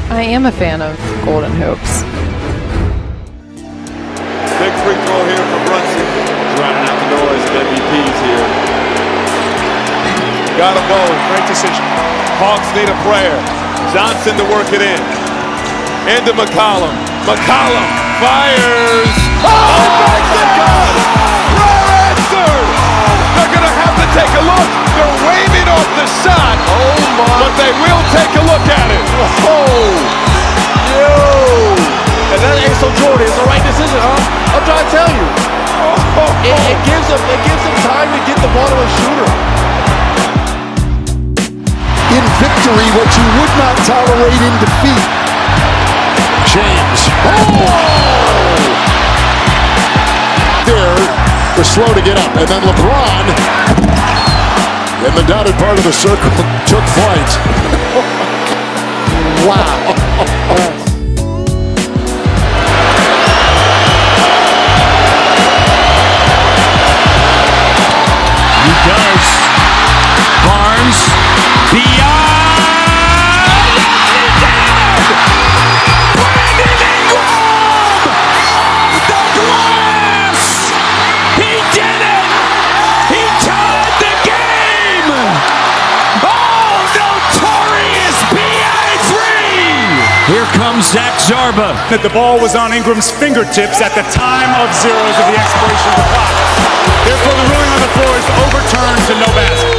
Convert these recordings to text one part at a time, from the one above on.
I am a fan of Golden Hoops. Big free throw here for Brunson. Drowning out the noise of MVPs here. Gotta go. Great decision. Hawks need a prayer. Johnson to work it in. Into McCollum. McCollum fires. Oh my God! Rare answer! They're gonna have to take a look. They're waving off the shot. Oh my! But they will take a look at it. Oh! Yo! And that Ace Jordan is the right decision, huh? I'm trying to tell you. It gives them time to get the ball to a shooter. In victory, what you would not tolerate in defeat. James. Oh! They're slow to get up. And then LeBron, in the dotted part of the circle, took flight. Wow. Does Barnes beyond Brandon Ingram the glass, he did it, he tied the game. Oh, notorious PI3. Here comes Zach Zarba. That the ball was on Ingram's fingertips at the time of zeros of the expiration of the clock. Therefore, the ruling on the floor is overturned to no basket.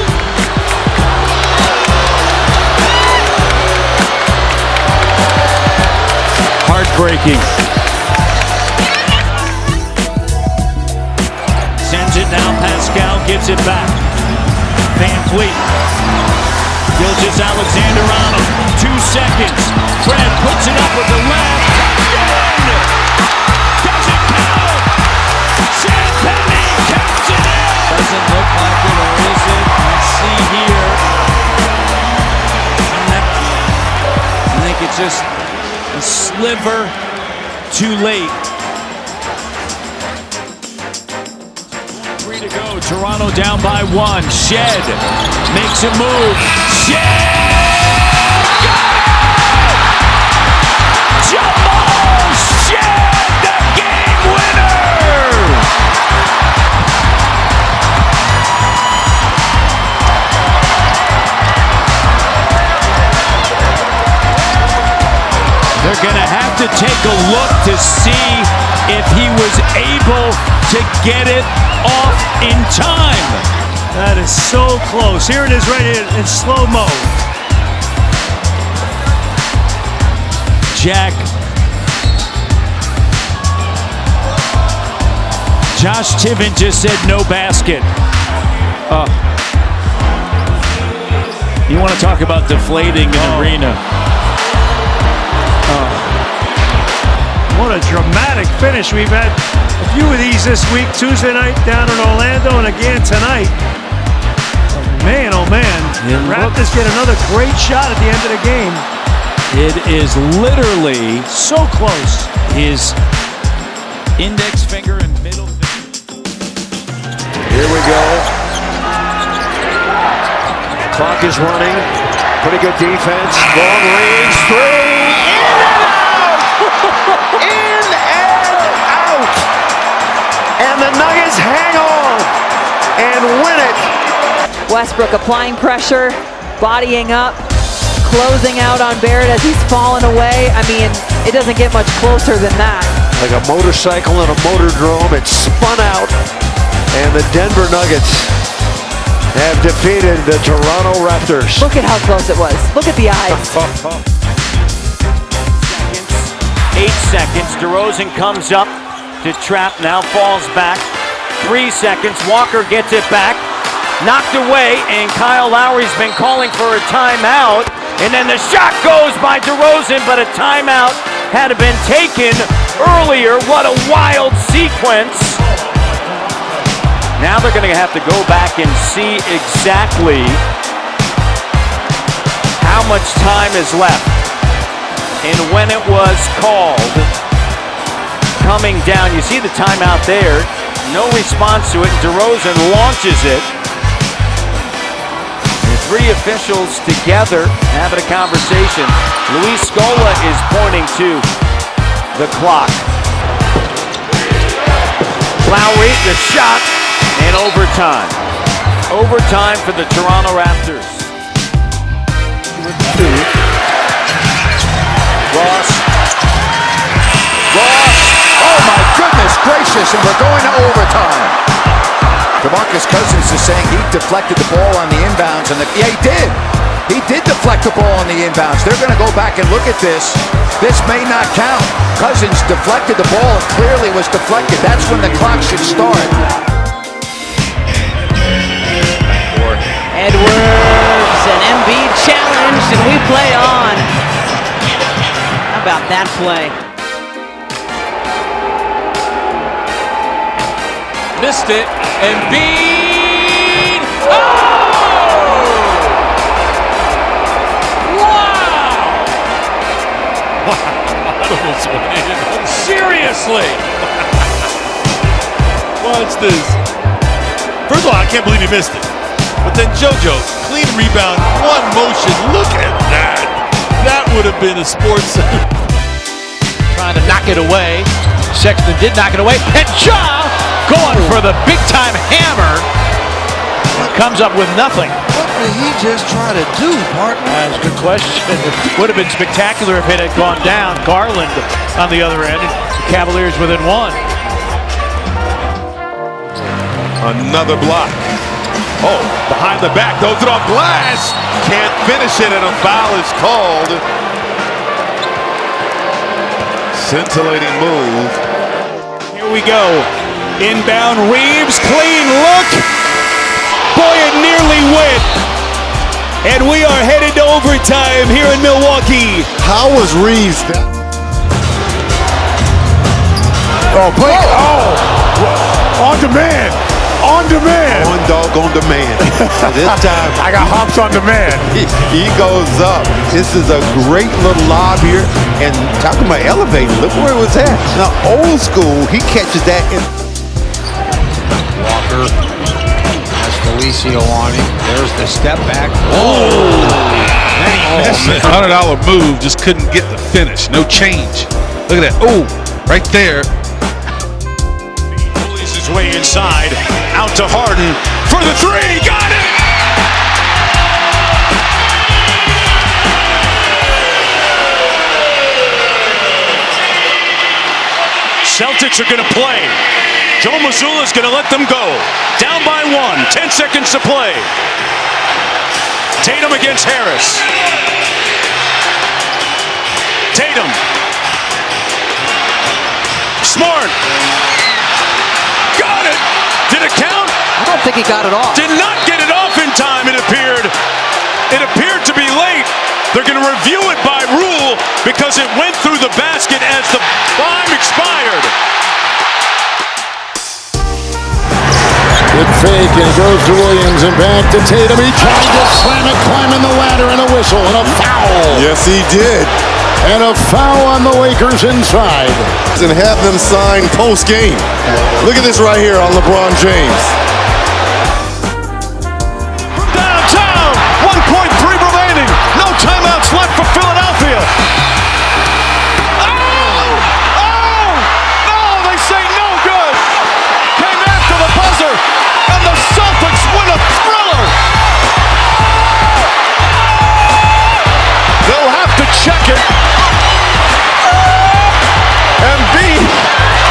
Heartbreaking. Sends it down. Pascal gives it back. Van Fleet. Gilgeous Alexander-Arnold. 2 seconds. Fred puts it up with the left. Doesn't count. Champagne counts it in. Doesn't look like it, or is it? Let's see here. I think it's just a sliver too late. 3 to go. Toronto down by 1. Shed makes a move. Shed! Jamal Shed, the game winner! They're going to have to take a look to see if he was able to get it off in time. That is so close. Here it is right here in slow-mo. Jack. Josh Tiven just said no basket. You want to talk about deflating an arena. What a dramatic finish. We've had a few of these this week. Tuesday night down in Orlando and again tonight. Man, oh man. Raptors get another great shot at the end of the game. It is literally so close. His index finger and middle finger. Here we go. Clock is running. Pretty good defense. Long range three. In and out. And the Nuggets hang on and win it. Westbrook applying pressure, bodying up, closing out on Barrett as he's fallen away. I mean, it doesn't get much closer than that. Like a motorcycle in a motordrome, it spun out, and the Denver Nuggets have defeated the Toronto Raptors. Look at how close it was. Look at the eyes. 8 seconds. DeRozan comes up to trap, now falls back. 3 seconds. Walker gets it back. Knocked away, and Kyle Lowry's been calling for a timeout. And then the shot goes by DeRozan, but a timeout had been taken earlier. What a wild sequence. Now they're going to have to go back and see exactly how much time is left and when it was called. Coming down, you see the timeout there. No response to it. DeRozan launches it. three officials together having a conversation. Luis Scola is pointing to the clock. Lowry, the shot, and overtime. Overtime for the Toronto Raptors. Ross. Oh my goodness gracious, and we're going to overtime. DeMarcus Cousins is saying he deflected the ball on the inbounds, and yeah, he did. He did deflect the ball on the inbounds. They're going to go back and look at this. This may not count. Cousins deflected the ball. It clearly was deflected. That's when the clock should start. Edwards and Embiid challenged, and we play on. How about that play? Missed it. Embiid. Oh! Seriously! Watch this. First of all, I can't believe he missed it. But then JoJo, clean rebound, one motion. Look at that. That would have been a sports center. Trying to knock it away. Sexton did knock it away. And Ja going for the big-time hammer. Comes up with nothing. What did he just try to do, partner? That's a good question. It would have been spectacular if it had gone down. Garland on the other end. The Cavaliers within one. Another block. Oh, behind the back, throws it off glass. Can't finish it, and a foul is called. Scintillating move. Here we go. Inbound, Reeves, clean look. Boy, it nearly went. And we are headed to overtime here in Milwaukee. How was Reeves? Oh, Blake. Oh, on demand. On demand. One dog on demand. This time I got hops on demand. he goes up. This is a great little lob here. And talking about elevating, look where it was at. Now, old school, he catches that in. Walker has Felicio on him. There's the step back. Oh! $100 move, just couldn't get the finish. No change. Look at that. Oh, right there. Pulls his way inside. Out to Harden for the three. Got it! Celtics are going to play. Joe Mazzulla's going to let them go. Down by one. 10 seconds to play. Tatum against Harris. Tatum. Smart. Got it. Did it count? I don't think he got it off. Did not get it off in time, it appeared. It appeared to be late. They're going to review it by rule because it went through the basket as the time expired. Good fake, and it goes to Williams and back to Tatum. He tried to slam it, climbing the ladder, and a whistle, and a foul. Yes, he did. And a foul on the Lakers inside. And have them sign post-game. Look at this right here on LeBron James. From downtown, 1.3 remaining. No timeouts left for Philadelphia. They say no good. Came after the buzzer, and the Celtics win a thriller. They'll have to check it. And B,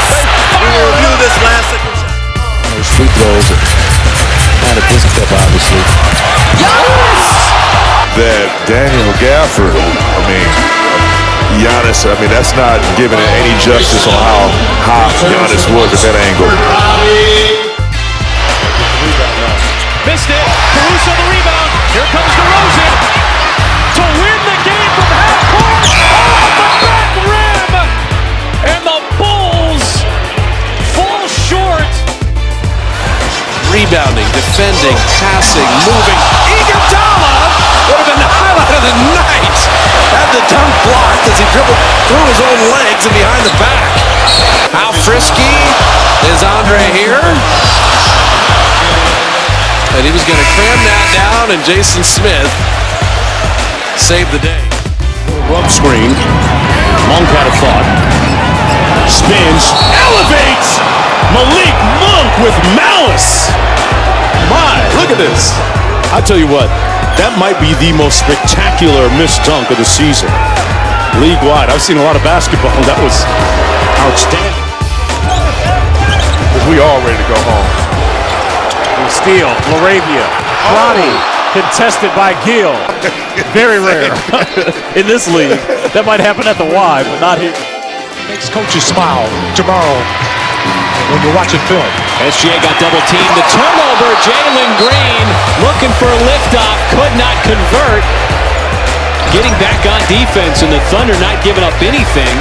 they fire Review this last second. Those free throws out of this clip, obviously. That Daniel Gafford, Giannis, that's not giving it any justice on how hot Giannis was at that angle. missed it. Caruso the rebound. Here comes DeRozan to win the game from half court. Off the back rim. And the Bulls fall short. Rebounding, defending, passing, moving. Iguodala would have been the highlight of the night. Had the dunk blocked as he dribbled through his own legs and behind the back. How frisky is Andre here? And he was going to cram that down, and Jason Smith saved the day. Rub screen. Monk had a thought. Spins. Elevates! Malik Monk with malice! My, look at this. I tell you what, that might be the most spectacular missed dunk of the season. League-wide. I've seen a lot of basketball. That was outstanding. We all ready to go home. Steal, Laravia, Ronnie, contested by Gill. Very rare in this league. That might happen at the Y, but not here. Makes coaches smile tomorrow when you're watching film. SGA got double teamed. The turnover, Jalen Green looking for a liftoff, could not convert. Getting back on defense, and the Thunder not giving up anything.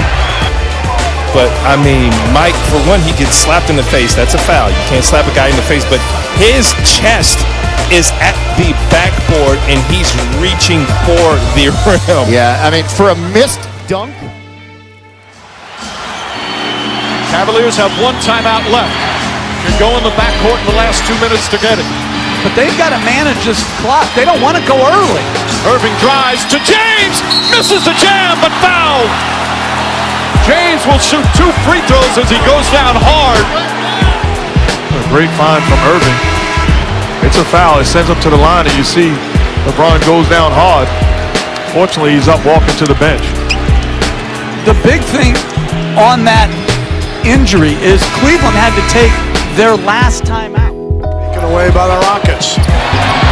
But, I mean, Mike, for one, he gets slapped in the face. That's a foul. You can't slap a guy in the face. But his chest is at the backboard, and he's reaching for the rim. Yeah, I mean, for a missed dunk. Cavaliers have one timeout left. Can go in the backcourt in the last 2 minutes to get it. But they've got to manage this clock. They don't want to go early. Irving drives to James, misses the jam, but fouled. James will shoot 2 free throws as he goes down hard. A great find from Irving. It's a foul. It sends him to the line, and you see LeBron goes down hard. Fortunately, he's up walking to the bench. The big thing on that injury is Cleveland had to take their last time out. Taken away by the Rockets.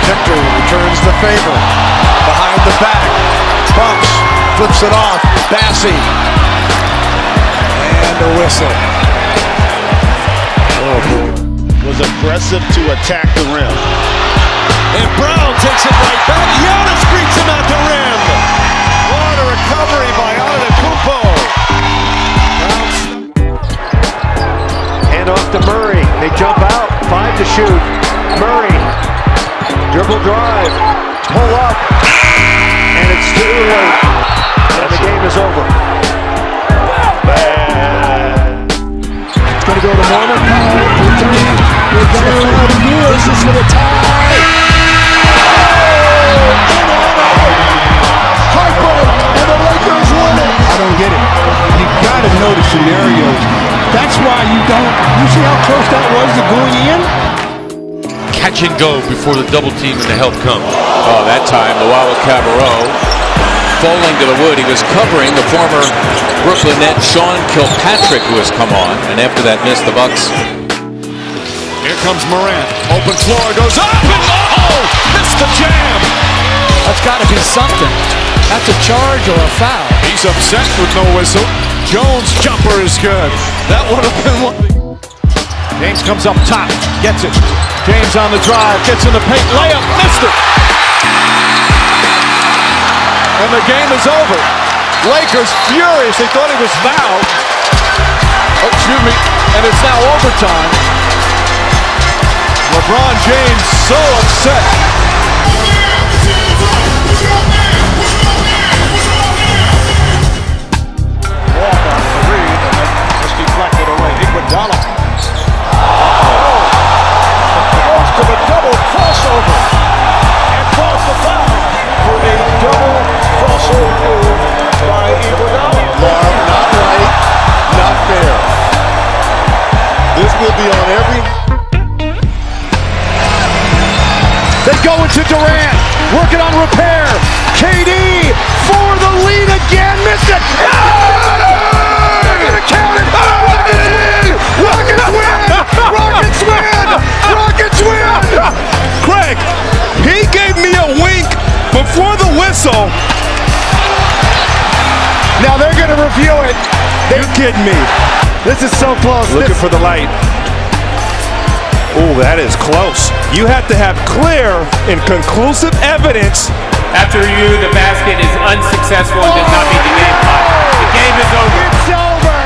Victor returns the favor. Behind the back. Bumps. Flips it off. Bassey. And a whistle. Was aggressive to attack the rim. And Brown takes it right back. Giannis greets him at the rim. What a recovery by Antetokounmpo. Hand off to Murray. They jump out. 5 to shoot. Murray. Dribble drive. Pull up. And it's too late. And the game is over. It's going to go to Morant. This is for the tie. And the Lakers win it. I don't get it. You got to know the scenarios. That's why you don't. You see how close that was to going in? Catch and go before the double team and the help comes. Oh, that time, Luau Cabarrot falling to the wood. He was covering the former Brooklyn net Sean Kilpatrick, who has come on, and after that missed the Bucks. Here comes Morant. Open floor, goes up, and missed the jam. That's got to be something. That's a charge or a foul. He's upset with no whistle. Jones' jumper is good. That would have been one. James comes up top, gets it. James on the drive, gets in the paint, layup, missed it. And the game is over. Lakers furious. They thought he was fouled. Oh, excuse me. And it's now overtime. LeBron James so upset. Walk on the read, and then just deflected away. Iguodala. Goes to the double crossover and calls the foul for a double crossover by Iguodala. Not right, not fair. This will be on every. They go into Durant, working on repair. KD for the lead again, missed it. They're gonna count it. Rockets win! Rockets win! Rockets win! Craig, he gave me a wink before the whistle. Now they're gonna review it. You're kidding me. This is so close. Looking for the light. Oh, that is close. You have to have clear and conclusive evidence. After review, the basket is unsuccessful and does not meet the game clock. The game is over. It's over.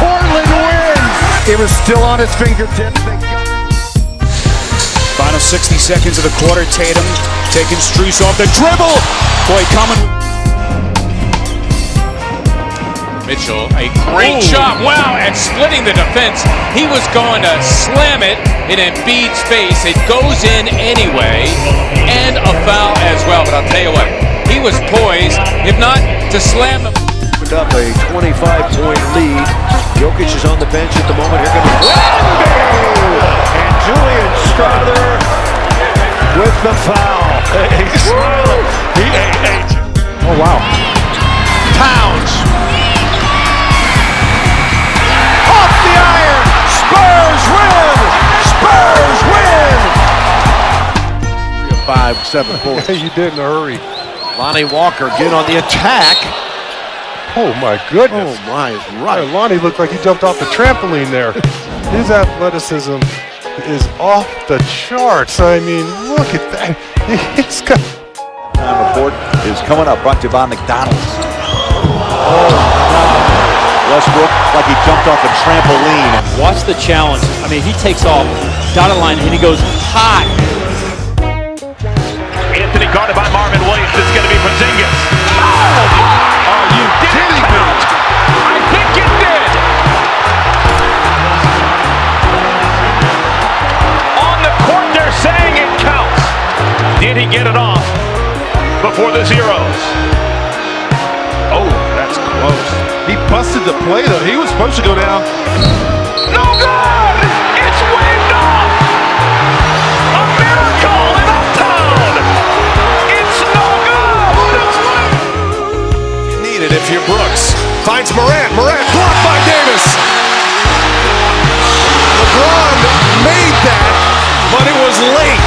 Portland wins. It was still on his fingertips. Final 60 seconds of the quarter. Tatum taking Strus off the dribble. Boy, coming. Mitchell, a great shot. Wow, and splitting the defense. He was going to slam it. in Embiid's face. It goes in anyway, and a foul as well. But I'll tell you what, he was poised, if not to slam him. Up a 25-point lead. Jokic is on the bench at the moment. Here comes Wembanyama! And Julian Strawther with the foul. He's smiling. Oh, wow. Towns. Off the iron. Spurs win. Spurs win. 5-7 points. You did in a hurry. Lonnie Walker again on the attack. Oh my goodness. Oh my, right. Lonnie looked like he jumped off the trampoline there. His athleticism is off the charts. I mean, look at that. It's got... Time report is coming up, brought to you by McDonald's. Westbrook like he jumped off a trampoline. Watch the challenge. I mean, he takes off dotted line and he goes high. Anthony guarded by Marvin Williams. It's going to be Porzingis. Are you kidding me? I think it did. On the court, they're saying it counts. Did he get it off before the zeros? Oh, that's close. He busted the play, though. He was supposed to go down. No good! It's waved off! A miracle in Uptown! It's no good! You need it if you're Brooks. Finds Morant. Morant blocked by Davis. LeBron made that, but it was late.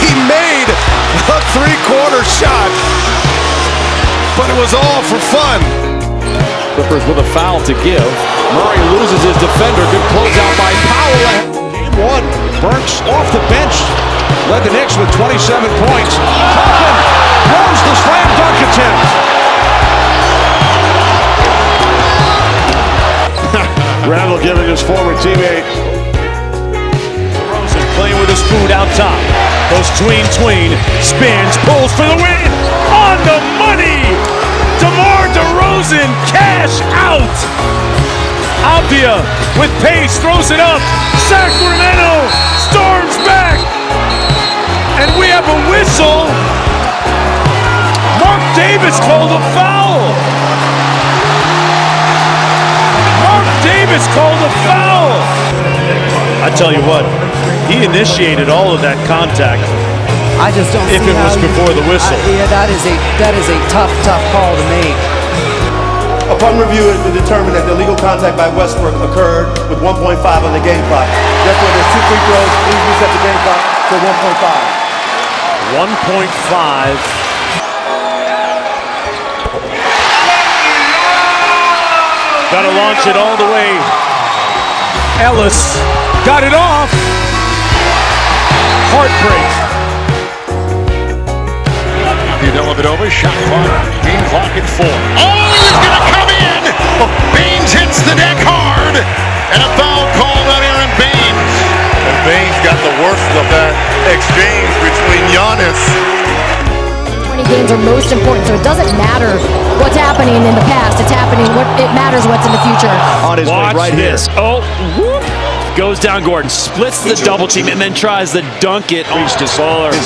He made a three-quarter shot, but it was all for fun. Clippers with a foul to give. Murray loses his defender. Good closeout by Powell. Game one. Burks off the bench. Led the Knicks with 27 points. Duncan blows the slam dunk attempt. Randall giving his former teammate. Rosen playing with his food out top. Goes tween, spins, pulls for the win. On the money. DeMar DeRozan, cash out. Avdia with pace, throws it up. Sacramento storms back. And we have a whistle. Mark Davis called a foul. Mark Davis called a foul. I tell you what, he initiated all of that contact. I just don't if see it was before the whistle. Yeah, that is a tough call to make. Upon review, it has been determined that the illegal contact by Westbrook occurred with 1.5 on the game clock. Therefore, there's 2 free throws. Please reset the game clock to 1.5. 1.5. Got to launch it all the way. Ellis got it off. Heartbreak. Dellavedova, shot clock, game clock at 4. Oh, he's going to come in! Baines hits the deck hard, and a foul called on Aaron Baines. And Baines got the worst of that exchange between Giannis. 20 games are most important, so it doesn't matter what's happening in the past. It matters what's in the future. On his way right this. here. Oh, whoop. Goes down Gordon, splits the double team, and then tries to dunk it. Reached his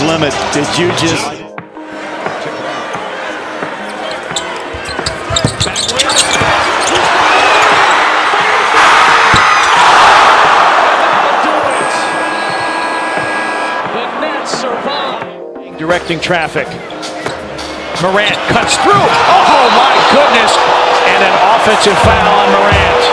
limit. Did you just... Directing traffic. Morant cuts through. Oh my goodness! And an offensive foul on Morant.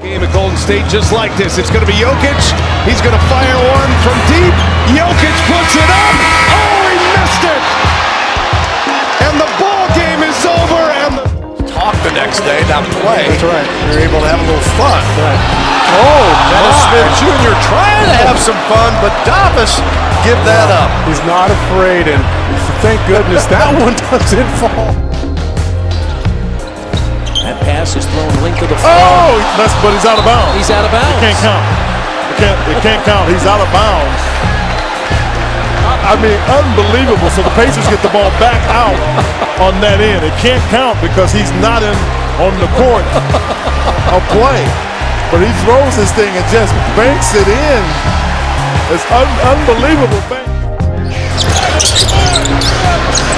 Game at Golden State just like this. It's going to be Jokic. He's going to fire one from deep. Jokic puts it up. Oh, he missed it. And the ball game is over. And talk the next day, not play. That's right. You're able to have a little fun. Right. Oh, Dennis Smith Jr. trying to have some fun, but Davis give that up. He's not afraid, and thank goodness that one doesn't fall. That pass is thrown link to the floor. Oh, but he's out of bounds. He's out of bounds. It can't count. It can't count. He's out of bounds. I mean, unbelievable. So the Pacers get the ball back out on that end. It can't count because he's not on the court of play. But he throws this thing and just banks it in. It's unbelievable thing.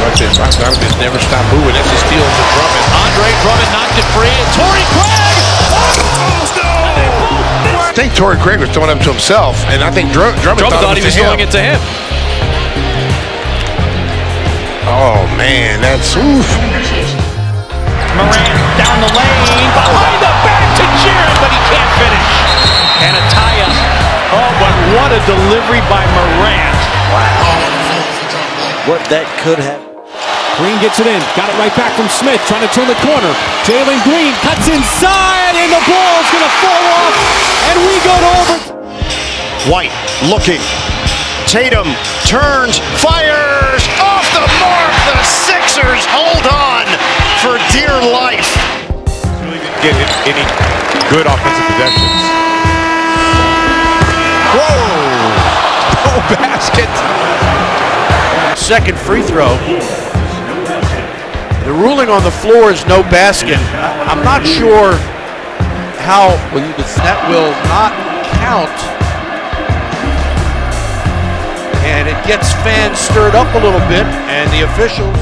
Bogdanovich never stopped moving. That's a steal to Drummond. Andre Drummond knocked it free, and Torrey Craig! I think Torrey Craig was throwing them to himself, and I think Drummond thought he was throwing it to him. Oh man, that's Morant down the lane, behind the back to Jaren, but he can't finish. And Ataya. Oh, but what a delivery by Morant. Wow. What that could have. Green gets it in, got it right back from Smith, trying to turn the corner. Jalen Green cuts inside, and the ball's gonna fall off, and we go to over. White looking. Tatum turns, fires, off the mark. The Sixers hold on for dear life. Really didn't get any good offensive possessions. Whoa! No basket. Second free throw. The ruling on the floor is no basket. I'm not sure how that will not count. And it gets fans stirred up a little bit, and the officials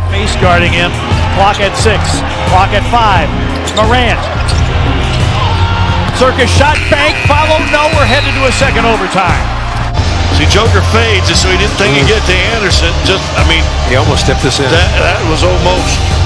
Face guarding him. Clock at 6. Clock at 5. Morant. Circus shot, bank, follow, no, we're headed to a second overtime. See, Joker fades, so he didn't think he'd get to Anderson. He almost stepped this in. That was almost.